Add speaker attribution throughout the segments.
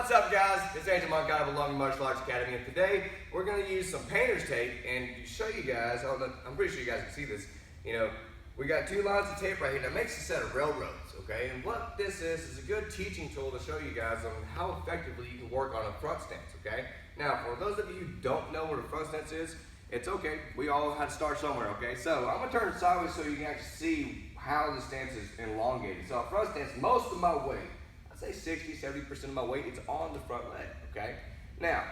Speaker 1: What's up, guys? It's Angel Moncada of Belonging Martial Arts Academy, and today we're going to use some painter's tape and show you guys. I'm pretty sure you guys can see this. You know, we got two lines of tape right here that makes a set of railroads, okay? And what this is a good teaching tool to show you guys on how effectively you can work on a front stance, okay? Now, for those of you who don't know what a front stance is, it's okay. We all had to start somewhere, okay? So I'm going to turn it sideways so you can actually see how the stance is elongated. So a front stance, most of my weight, I'd say 60-70% of my weight, it's on the front leg, okay? Now,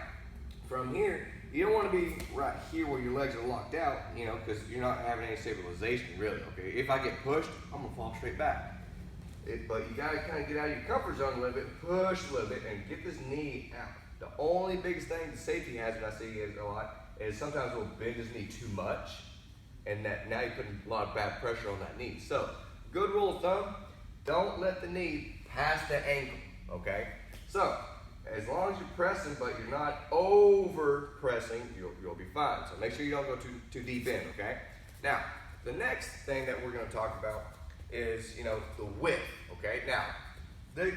Speaker 1: from here, you don't want to be right here where your legs are locked out, you know, because you're not having any stabilization, really, okay? If I get pushed, I'm going to fall straight back. But you got to kind of get out of your comfort zone a little bit, push a little bit, and get this knee out. The only biggest thing the safety hazard I see is a lot is sometimes we'll bend his knee too much, and that now you're putting a lot of bad pressure on that knee. So, good rule of thumb, don't let the knee pass the ankle, okay? So, as long as you're pressing, but you're not over pressing, you'll be fine. So make sure you don't go too deep in, okay? Now, the next thing that we're gonna talk about is, you know, the width, okay? Now,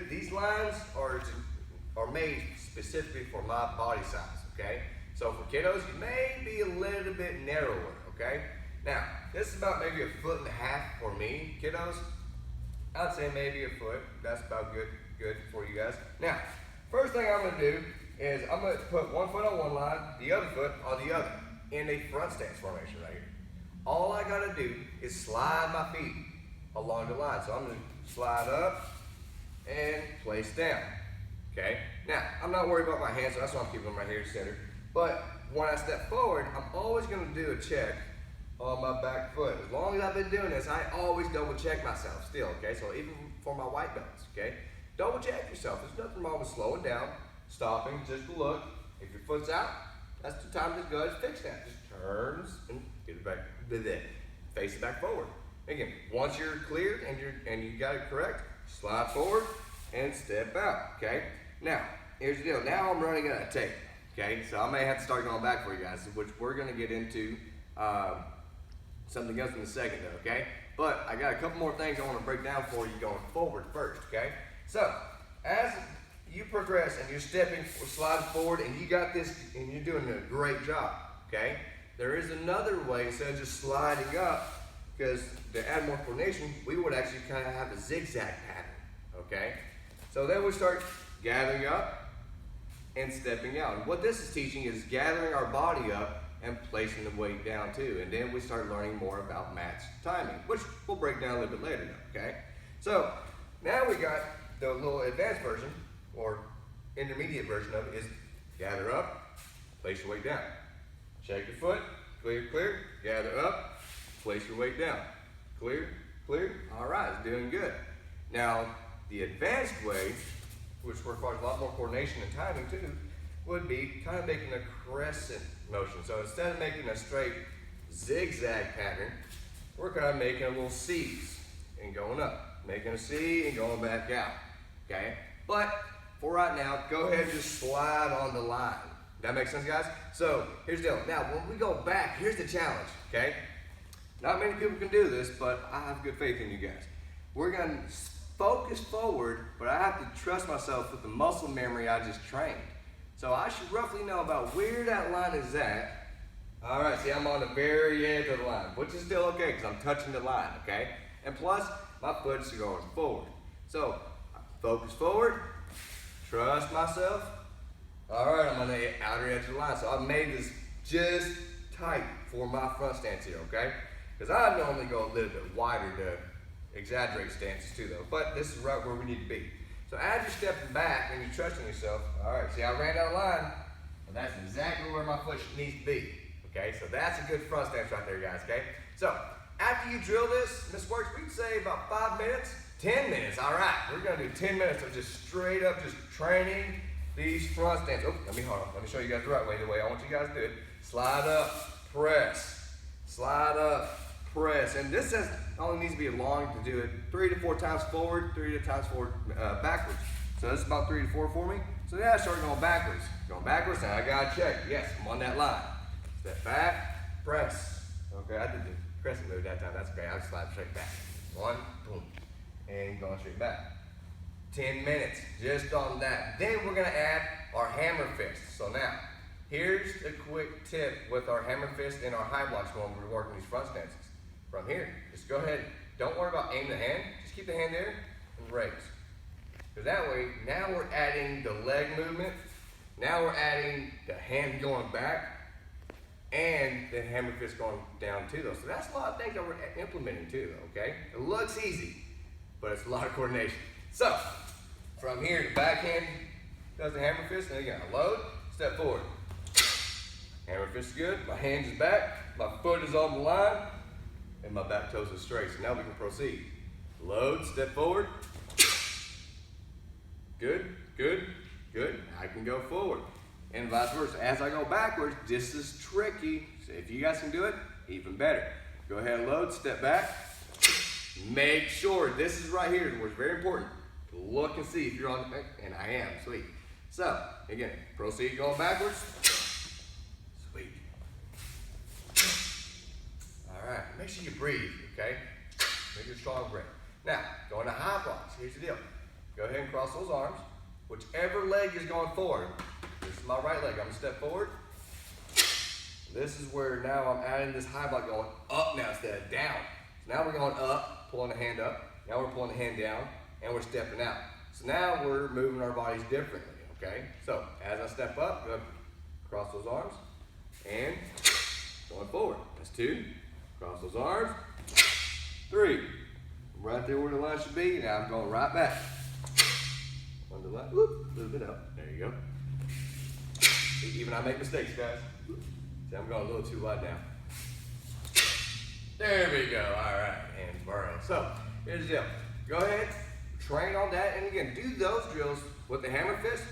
Speaker 1: these lines are made specifically for my body size, okay? So for kiddos, you may be a little bit narrower, okay? Now, this is about maybe 1.5 feet for me. Kiddos, I'd say maybe a foot. That's about good for you guys. Now, first thing I'm gonna do is I'm gonna put one foot on one line, the other foot on the other, in a front stance formation right here. All I gotta do is slide my feet along the line. So I'm gonna slide up and place down, okay? Now, I'm not worried about my hands, so that's why I'm keeping them right here centered. But when I step forward, I'm always gonna do a check on my back foot. As long as I've been doing this, I always double check myself still, okay? So even for my white belts, okay? Double check yourself. There's nothing wrong with slowing down, stopping, just to look. If your foot's out, that's the time to go ahead and fix that. Just turns and get it back, face it back forward. Again, once you're cleared and you got it correct, slide forward and step out, okay? Now, here's the deal. Now I'm running out of tape, okay? So I may have to start going back for you guys, which we're gonna get into something else in a second though, okay? But I got a couple more things I want to break down for you going forward first, okay? So, as you progress and you're stepping, sliding forward, and you got this, and you're doing a great job, okay? There is another way, instead of just sliding up, because to add more coordination, we would actually kind of have a zigzag pattern, okay? So then we start gathering up and stepping out. And what this is teaching is gathering our body up and placing the weight down too. And then we start learning more about match timing, which we'll break down a little bit later though, okay? So now we got the little advanced version, or intermediate version of it is gather up, place your weight down. Check your foot, clear, gather up, place your weight down. Clear, all right, it's doing good. Now, the advanced way, which requires a lot more coordination and timing too, would be kind of making a crescent motion. So instead of making a straight zigzag pattern, we're kind of making a little C's and going up. Making a C and going back out, okay? But for right now, go ahead and just slide on the line. That makes sense, guys? So here's the deal. Now, when we go back, here's the challenge, okay? Not many people can do this, but I have good faith in you guys. We're gonna focus forward, but I have to trust myself with the muscle memory I just trained. So I should roughly know about where that line is at. All right, see, I'm on the very edge of the line, which is still okay because I'm touching the line, okay? And plus, my foot's going forward. So, focus forward, trust myself. All right, I'm on the outer edge of the line. So I've made this just tight for my front stance here, okay? Because I normally go a little bit wider to exaggerate stances too though, but this is right where we need to be. So as you're stepping back and you're trusting yourself, all right, see I ran down the line, and that's exactly where my foot needs to be, okay? So that's a good front stance right there, guys, okay? So after you drill this works, we'd say about 5 minutes, 10 minutes, all right. We're gonna do 10 minutes of just straight up, just training these front stances. Oh, let me show you guys the right way, the way I want you guys to do it. Slide up, press, slide up, press. And this only needs to be long to do it 3 to 4 times forward, 3 times forward, backwards. So that's about 3 to 4 for me. So then I start going backwards. Going backwards, now I gotta check. Yes, I'm on that line. Step back, press. Okay, I did the crescent move that time, that's okay. I'll slide straight back. 1, boom, and going straight back. 10 minutes just on that. Then we're gonna add our hammer fist. So now, here's a quick tip with our hammer fist and our high blocks when we're working these front stances. From here, just go ahead, don't worry about aiming the hand, just keep the hand there and raise. Because that way, now we're adding the leg movement, now we're adding the hand going back, and the hammer fist going down too though. So that's a lot of things that we're implementing too though, okay? It looks easy, but it's a lot of coordination. So, from here, the backhand does the hammer fist, and again, I load, step forward. Hammer fist is good, my hands is back, my foot is on the line, and my back toes are straight. So now we can proceed. Load, step forward. Good, good, good. I can go forward. And vice versa. As I go backwards, this is tricky. So if you guys can do it, even better. Go ahead and load, step back. Make sure, this is right here where it's very important to look and see if you're on the back, and I am, sweet. So, again, proceed going backwards. Sweet. All right, make sure you breathe, okay? Make a strong breath. Now, going to high blocks, here's the deal. Go ahead and cross those arms. Whichever leg is going forward, this is my right leg, I'm gonna step forward. This is where now I'm adding this high block going up now instead of down. So now we're going up, pulling the hand up. Now we're pulling the hand down, and we're stepping out. So now we're moving our bodies differently, okay? So as I step up, go cross those arms, and going forward. That's 2, cross those arms, 3. Right there where the line should be, now I'm going right back. On the left, whoop, a little bit up, there you go. Even I make mistakes, guys. See, I'm going a little too wide now. There we go, all right, and burrow. So, here's the deal. Go ahead, train on that, and again, do those drills with the hammer fist,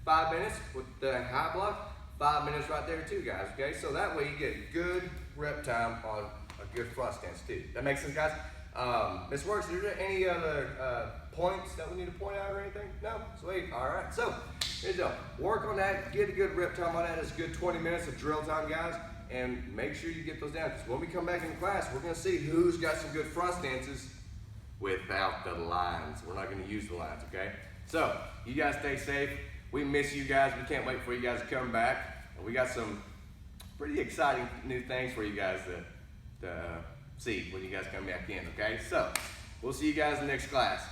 Speaker 1: 5 minutes, with the high block, 5 minutes right there too, guys, okay? So that way you get good rep time on a good front stance too. That makes sense, guys? Ms. Works, is there any other points that we need to point out or anything? No? Sweet, all right. So, here's the deal. Work on that, get a good rep time on that. It's a good 20 minutes of drill time, guys, and make sure you get those down. Because when we come back in class, we're gonna see who's got some good front stances without the lines. We're not gonna use the lines, okay? So, you guys stay safe. We miss you guys. We can't wait for you guys to come back. And we got some pretty exciting new things for you guys to see when you guys come back in, okay? So, we'll see you guys in the next class.